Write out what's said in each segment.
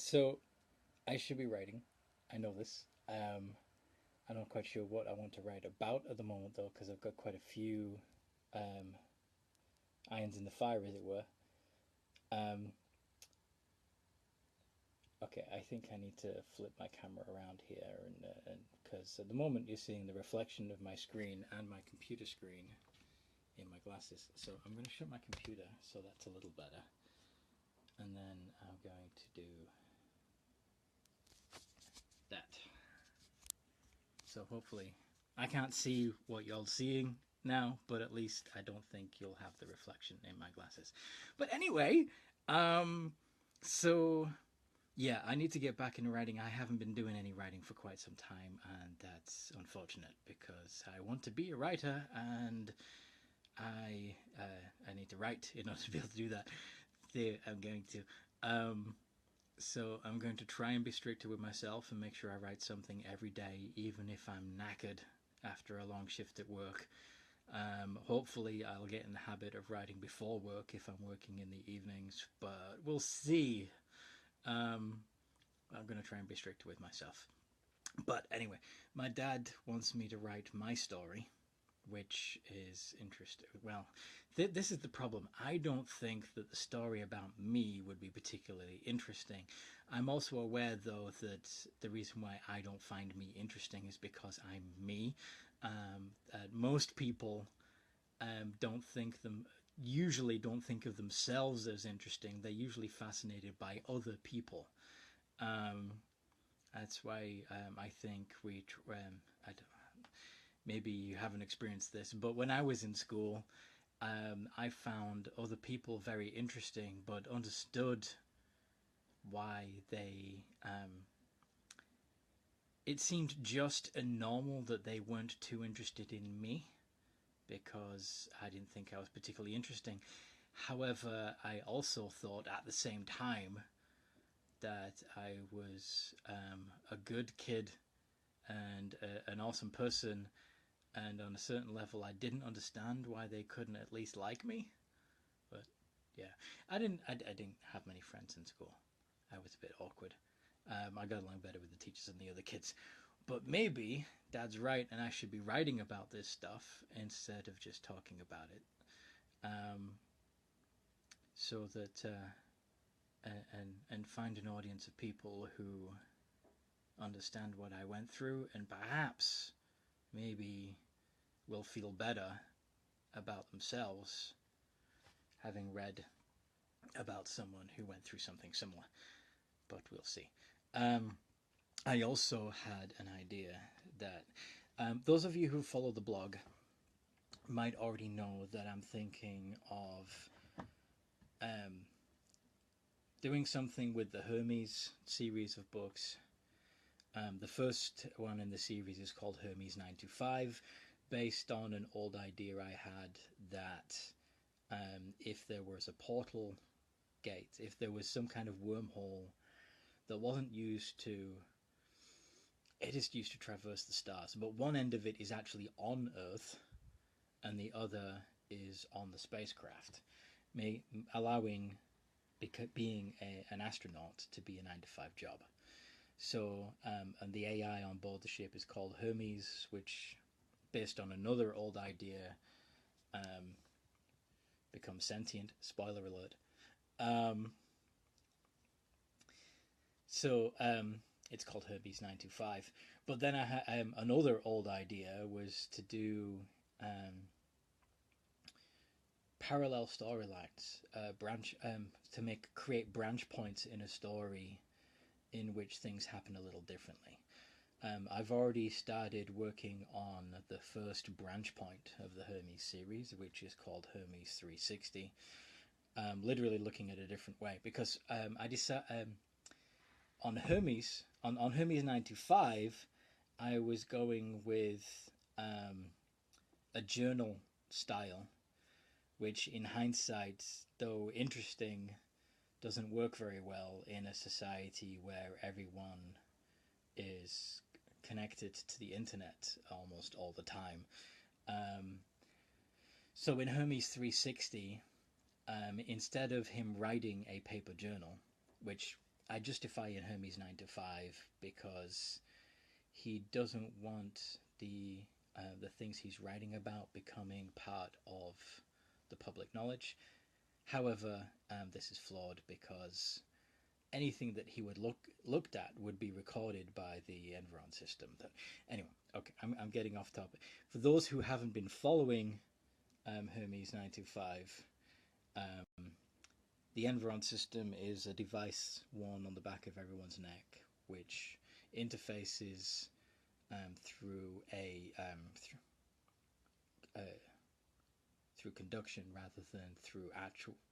So I should be writing. I know this. I'm not quite sure what I want to write about at the moment, though, because I've got quite a few um, irons in the fire, as it were. Um, okay, I think I need to flip my camera around here, and because at the moment you're seeing the reflection of my screen and my computer screen in my glasses. So I'm going to shut my computer, so that's a little better, and then I'm going to do that. So hopefully, I can't see what you're seeing now, but at least I don't think you'll have the reflection in my glasses. But anyway, um, so yeah, I need to get back into writing. I haven't been doing any writing for quite some time, and that's unfortunate because I want to be a writer, and I need to write in order to be able to do that. I'm going to. Um, so I'm going to try and be stricter with myself and make sure I write something every day, even if I'm knackered after a long shift at work. Hopefully, I'll get in the habit of writing before work if I'm working in the evenings, but we'll see. Um, I'm going to try and be strict with myself. But anyway, my dad wants me to write my story, which is interesting. Well, this is the problem. I don't think that the story about me would be particularly interesting. I'm also aware, though, that the reason why I don't find me interesting is because I'm me. Most people don't think them usually don't think of themselves as interesting. They're usually fascinated by other people. Um, that's why I think I maybe you haven't experienced this, but when I was in school, I found other people very interesting, but understood why they. It seemed just and normal that they weren't too interested in me because I didn't think I was particularly interesting. However, I also thought at the same time that I was a good kid and an awesome person, and on a certain level, I didn't understand why they couldn't at least like me. But yeah, I didn't have many friends in school. I was a bit awkward. I got along better with the teachers and the other kids. But maybe Dad's right, and I should be writing about this stuff instead of just talking about it, um, so that and find an audience of people who understand what I went through, and perhaps maybe will feel better about themselves having read about someone who went through something similar. But we'll see. Um, I also had an idea that those of you who follow the blog might already know that I'm thinking of um, doing something with the Hermes series of books. The first one in the series is called Hermes 925, based on an old idea I had that if there was a portal gate, if there was some kind of wormhole that wasn't used to, it is used to traverse the stars, but one end of it is actually on Earth and the other is on the spacecraft, allowing being an astronaut to be a 9 to 5 job. So, and the AI on board the ship is called Hermes, which, based on another old idea, um, becomes sentient. Spoiler alert. Um, so it's called Hermes 925. But then another old idea was to do parallel storylines, branch to create branch points in a story in which things happen a little differently. I've already started working on the first branch point of the Hermes series, which is called Hermes 360. Literally looking at a different way because I decided on Hermes 925, I was going with um, a journal style, which in hindsight, though interesting, doesn't work very well in a society where everyone is connected to the internet almost all the time. Um, so in Hermes 360, instead of him writing a paper journal, which I justify in Hermes 9 to 5 because he doesn't want the things he's writing about becoming part of the public knowledge. However, this is flawed because anything that he would looked at would be recorded by the Enveron system. Anyway, okay, I'm getting off topic. For those who haven't been following Hermes 925, the Enveron system is a device worn on the back of everyone's neck, which interfaces through through conduction rather than through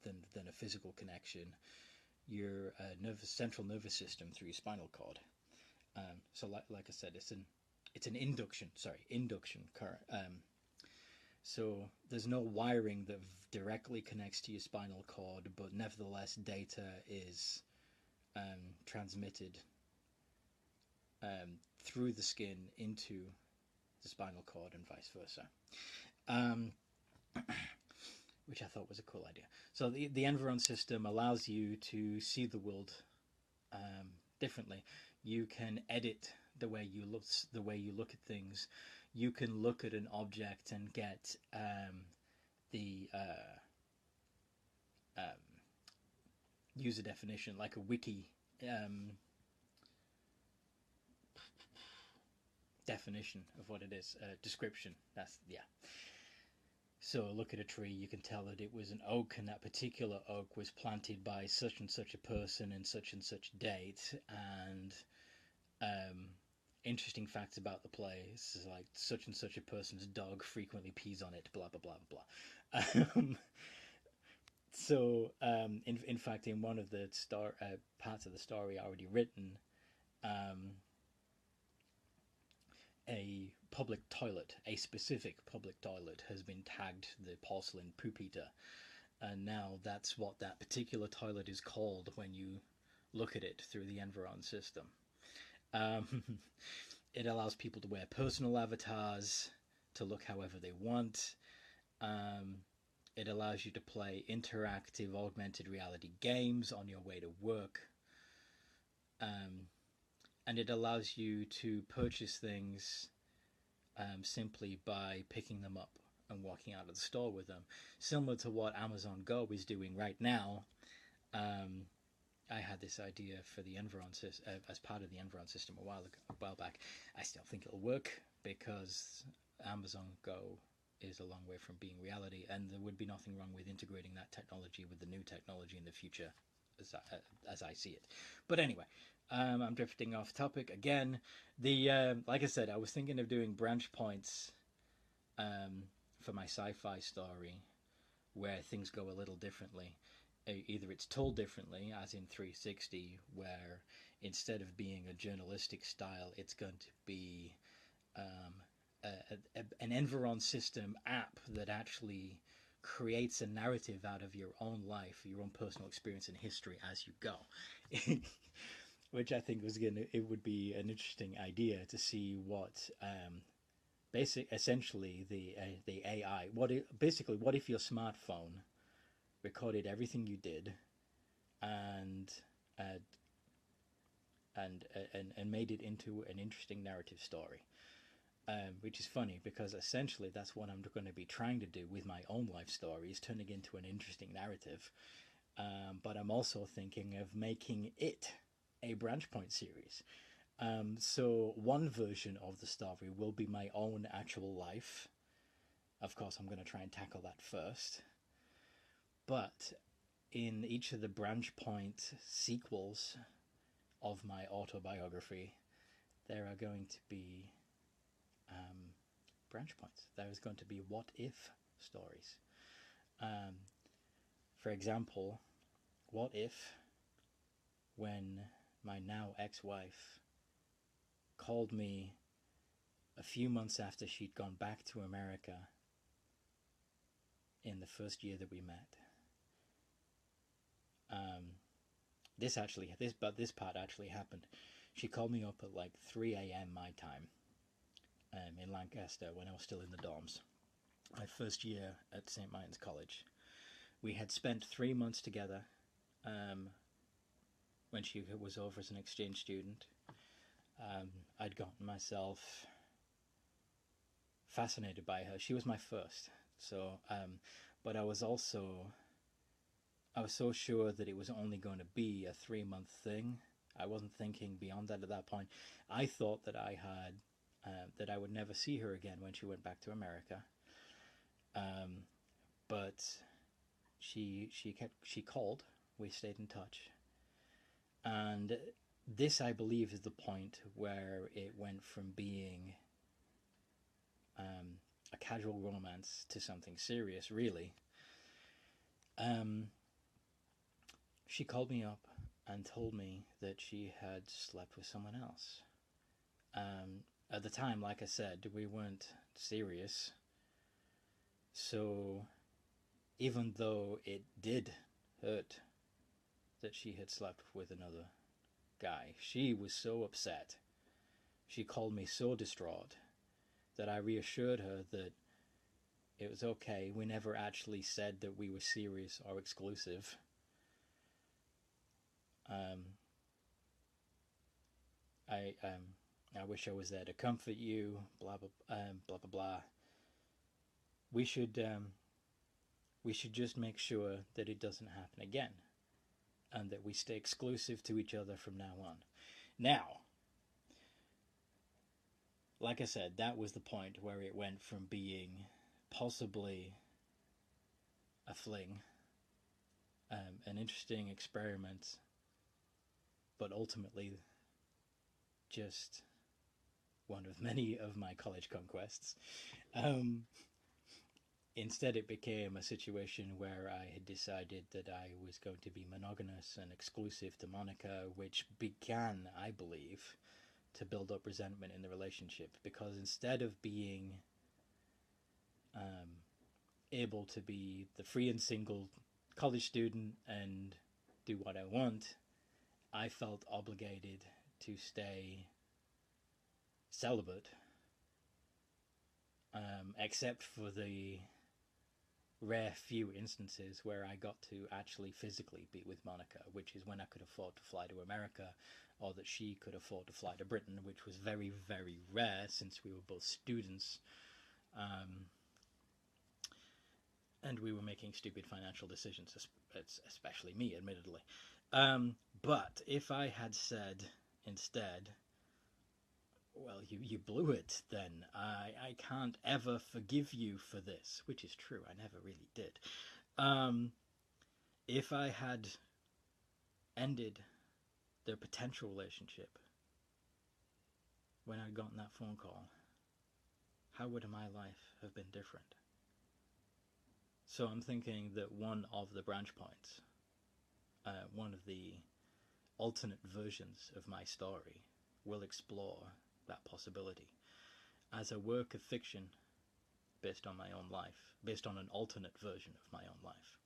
than a physical connection. Your central nervous system through your spinal cord. So, like I said, it's an induction current. So there's no wiring that directly connects to your spinal cord, but nevertheless, data is transmitted through the skin into the spinal cord and vice versa. Which I thought was a cool idea. So the Enveron system allows you to see the world differently. You can edit the way you look at things. You can look at an object and get the user definition, like a wiki definition of what it is, description. That's yeah. So look at a tree, you can tell that it was an oak, and that particular oak was planted by such and such a person in such and such date, and interesting facts about the place, like such and such a person's dog frequently pees on it, blah, blah, blah, blah. So, in fact, in one of the parts of the story already written, a public toilet, a specific public toilet, has been tagged the porcelain poop eater, and now that's what that particular toilet is called when you look at it through the Enveron system. It allows people to wear personal avatars to look however they want. It allows you to play interactive augmented reality games on your way to work. And it allows you to purchase things simply by picking them up and walking out of the store with them. Similar to what Amazon Go is doing right now. I had this idea for the Enveron as part of the Enveron system a while back. I still think it'll work because Amazon Go is a long way from being reality, and there would be nothing wrong with integrating that technology with the new technology in the future, as I see it. But anyway, I'm drifting off topic again. Like I said, I was thinking of doing branch points for my sci-fi story, where things go a little differently. Either it's told differently, as in 360, where instead of being a journalistic style, it's going to be an Enveron system app that actually creates a narrative out of your own life, your own personal experience and history as you go. Which I think it would be an interesting idea to see what essentially the AI, what if your smartphone recorded everything you did and made it into an interesting narrative story, which is funny because essentially that's what I'm going to be trying to do with my own life story, is turning it into an interesting narrative. But I'm also thinking of making it a branch point series. So one version of the story will be my own actual life. Of course, I'm going to try and tackle that first. But in each of the branch point sequels of my autobiography, there are going to be branch points. There is going to be what if stories. For example, what if when my now ex-wife called me a few months after she'd gone back to America in the first year that we met. This part actually happened. She called me up at like 3 a.m. my time in Lancaster when I was still in the dorms. My first year at St. Martin's College. We had spent 3 months together. when she was over as an exchange student. I'd gotten myself fascinated by her. She was my first, so but I was so sure that it was only going to be a 3-month thing. I wasn't thinking beyond that at that point. I thought that that I would never see her again when she went back to America. But she called. We stayed in touch, and this, I believe, is the point where it went from being a casual romance to something serious, really. She called me up and told me that she had slept with someone else. At the time, like I said, we weren't serious. So even though it did hurt that she had slept with another guy, she was so upset. She called me so distraught that I reassured her that it was okay. We never actually said that we were serious or exclusive. I wish I was there to comfort you. Blah blah blah blah blah. We should just make sure that it doesn't happen again, and that we stay exclusive to each other from now on. Now, like I said, that was the point where it went from being possibly a fling, an interesting experiment, but ultimately just one of many of my college conquests. Instead, it became a situation where I had decided that I was going to be monogamous and exclusive to Monica, which began, I believe, to build up resentment in the relationship, because instead of being able to be the free and single college student and do what I want, I felt obligated to stay celibate, except for the rare few instances where I got to actually physically be with Monica, which is when I could afford to fly to America, or that she could afford to fly to Britain, which was very, very rare since we were both students, and we were making stupid financial decisions, especially me, admittedly. But if I had said instead, well, you blew it then, I can't ever forgive you for this, which is true, I never really did. If I had ended their potential relationship when I'd gotten that phone call, how would my life have been different? So I'm thinking that one of the branch points, one of the alternate versions of my story, will explore that possibility as a work of fiction based on my own life, based on an alternate version of my own life.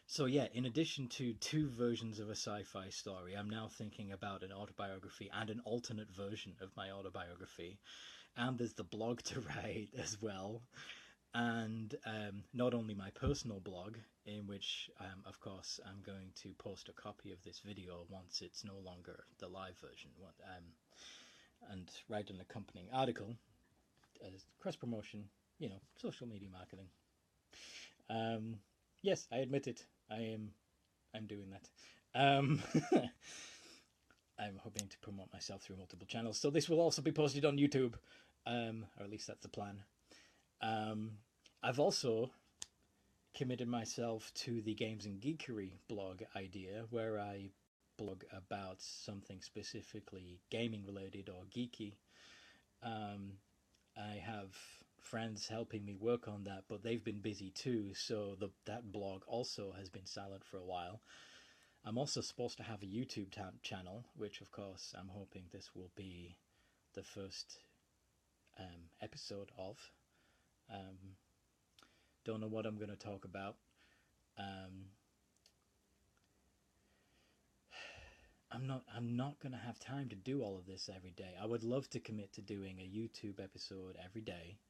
So yeah, in addition to 2 versions of a sci-fi story, I'm now thinking about an autobiography and an alternate version of my autobiography. And there's the blog to write as well. And not only my personal blog, in which, of course, I'm going to post a copy of this video once it's no longer the live version, and write an accompanying article as cross-promotion, social media marketing. Yes, I admit it. I'm doing that. I'm hoping to promote myself through multiple channels, so this will also be posted on YouTube, or at least that's the plan. I've also committed myself to the Games and Geekery blog idea, where I blog about something specifically gaming related or geeky. I have friends helping me work on that, but they've been busy too, so that blog also has been silent for a while. I'm also supposed to have a YouTube channel, which of course I'm hoping this will be the first episode of. Don't know what I'm going to talk about. I'm not going to have time to do all of this every day. I would love to commit to doing a YouTube episode every day,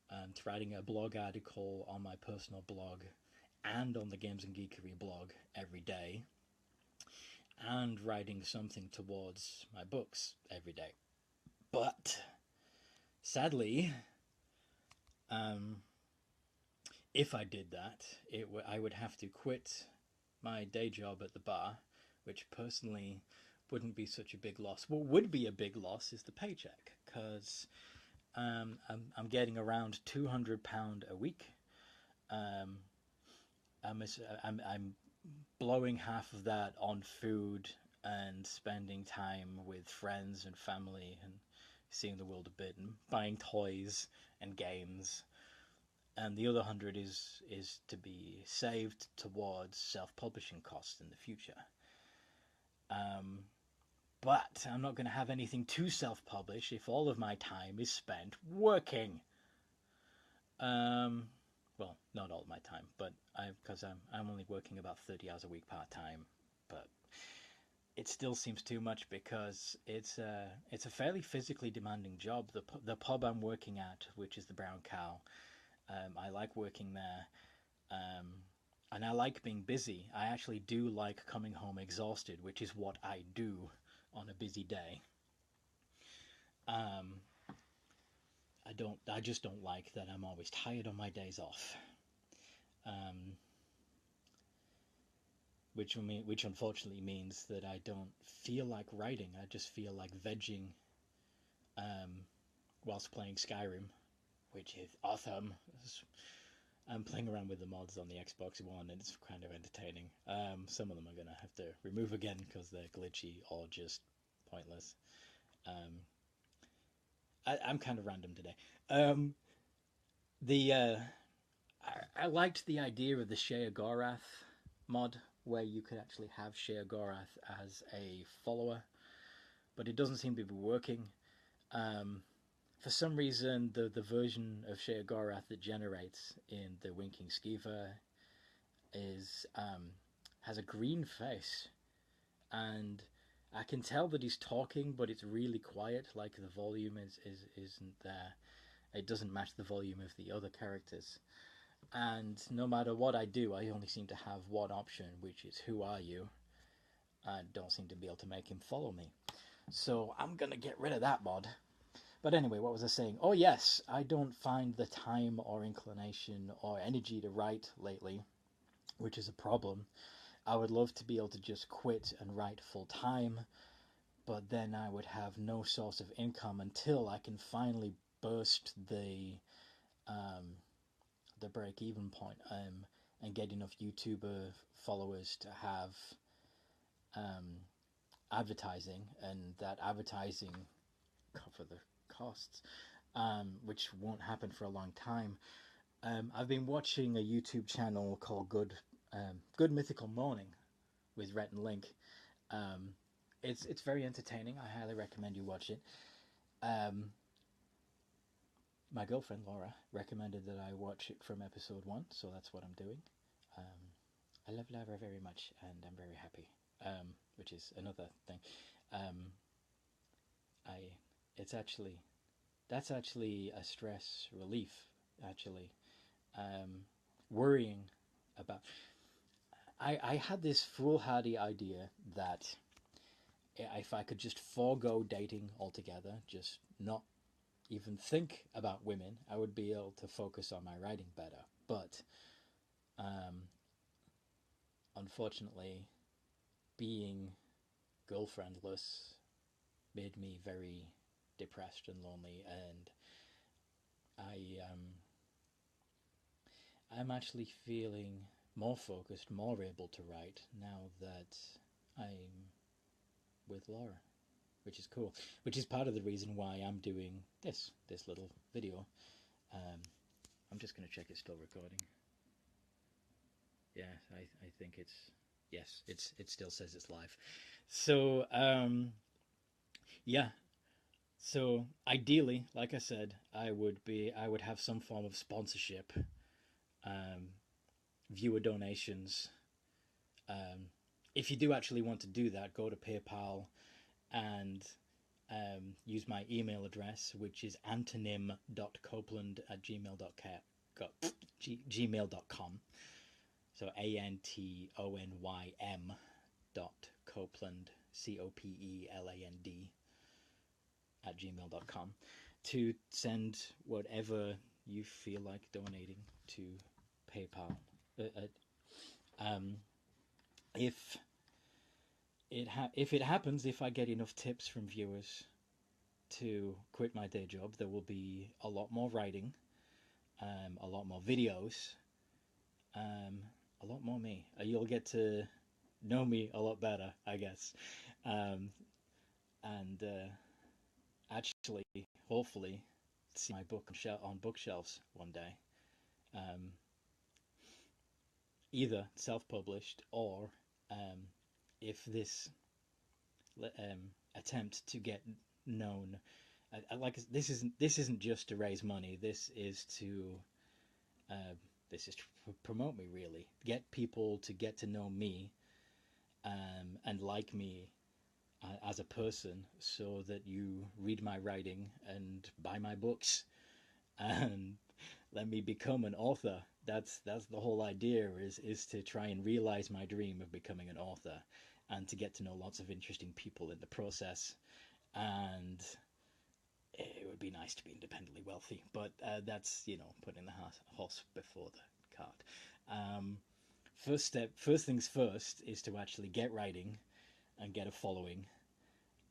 to writing a blog article on my personal blog, and on the Games and Geekery blog every day, and writing something towards my books every day. But sadly, if I did that, I would have to quit my day job at the bar, which personally wouldn't be such a big loss. What would be a big loss is the paycheck, because I'm getting around £200 a week. I'm blowing half of that on food and spending time with friends and family and seeing the world a bit and buying toys and games. And the other 100 is to be saved towards self-publishing costs in the future. But I'm not going to have anything to self-publish if all of my time is spent working. Well, not all of my time, but because I'm only working about 30 hours a week part-time, but it still seems too much because it's a fairly physically demanding job. The pub I'm working at, which is the Brown Cow, I like working there, and I like being busy. I actually do like coming home exhausted, which is what I do on a busy day. I just don't like that I'm always tired on my days off. Which unfortunately means that I don't feel like writing. I just feel like vegging whilst playing Skyrim, which is awesome. I'm playing around with the mods on the Xbox One, and it's kind of entertaining. Some of them I'm going to have to remove again because they're glitchy or just pointless. I'm kind of random today. I liked the idea of the Sheogorath mod, where you could actually have Sheogorath as a follower, but it doesn't seem to be working. For some reason, the version of Sheogorath that generates in the Winking Skeever has a green face, and I can tell that he's talking, but it's really quiet. Like the volume isn't there. It doesn't match the volume of the other characters. And no matter what I do, I only seem to have one option, which is "Who are you?" I don't seem to be able to make him follow me. So I'm gonna get rid of that mod. But anyway, what was I saying? Oh yes, I don't find the time or inclination or energy to write lately, which is a problem. I would love to be able to just quit and write full time, but then I would have no source of income until I can finally burst the break-even point and get enough YouTuber followers to have advertising, and that advertising cover the costs, which won't happen for a long time. I've been watching a YouTube channel called Good Mythical Morning with Rhett and Link. It's very entertaining. I highly recommend you watch it. My girlfriend Laura recommended that I watch it from episode 1, so that's what I'm doing. I love Laura very much, and I'm very happy, which is another thing. That's actually a stress relief. Actually, worrying about. I had this foolhardy idea that if I could just forego dating altogether, just not even think about women, I would be able to focus on my writing better. But unfortunately, being girlfriendless made me very depressed and lonely, and I'm actually feeling more focused, more able to write now that I'm with Laura, which is cool. Which is part of the reason why I'm doing this little video. I'm just going to check it's still recording. Yeah, I think it still says it's live. So yeah. So ideally, like I said, I would have some form of sponsorship, viewer donations. If you do actually want to do that, go to PayPal and use my email address, which is antonym.copeland@gmail.com. So ANTONYM dot Copeland, COPELAND at gmail.com, to send whatever you feel like donating to PayPal. If it happens, if I get enough tips from viewers to quit my day job, there will be a lot more writing, a lot more videos, a lot more me. You'll get to know me a lot better, I guess. And actually, hopefully, see my book on bookshelves one day. Either self-published, or if this attempt to get known, like, this isn't just to raise money. This is to promote me, really. Get people to get to know me, and like me as a person, so that you read my writing and buy my books and let me become an author. That's the whole idea, is to try and realize my dream of becoming an author, and to get to know lots of interesting people in the process. And it would be nice to be independently wealthy, but that's, putting the horse before the cart. First things first is to actually get writing and get a following,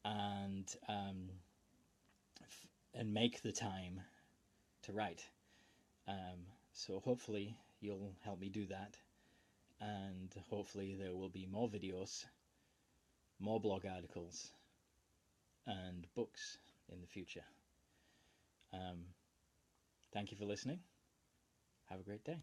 and make the time to write. So hopefully you'll help me do that, and hopefully there will be more videos, more blog articles, and books in the future. Thank you for listening. Have a great day.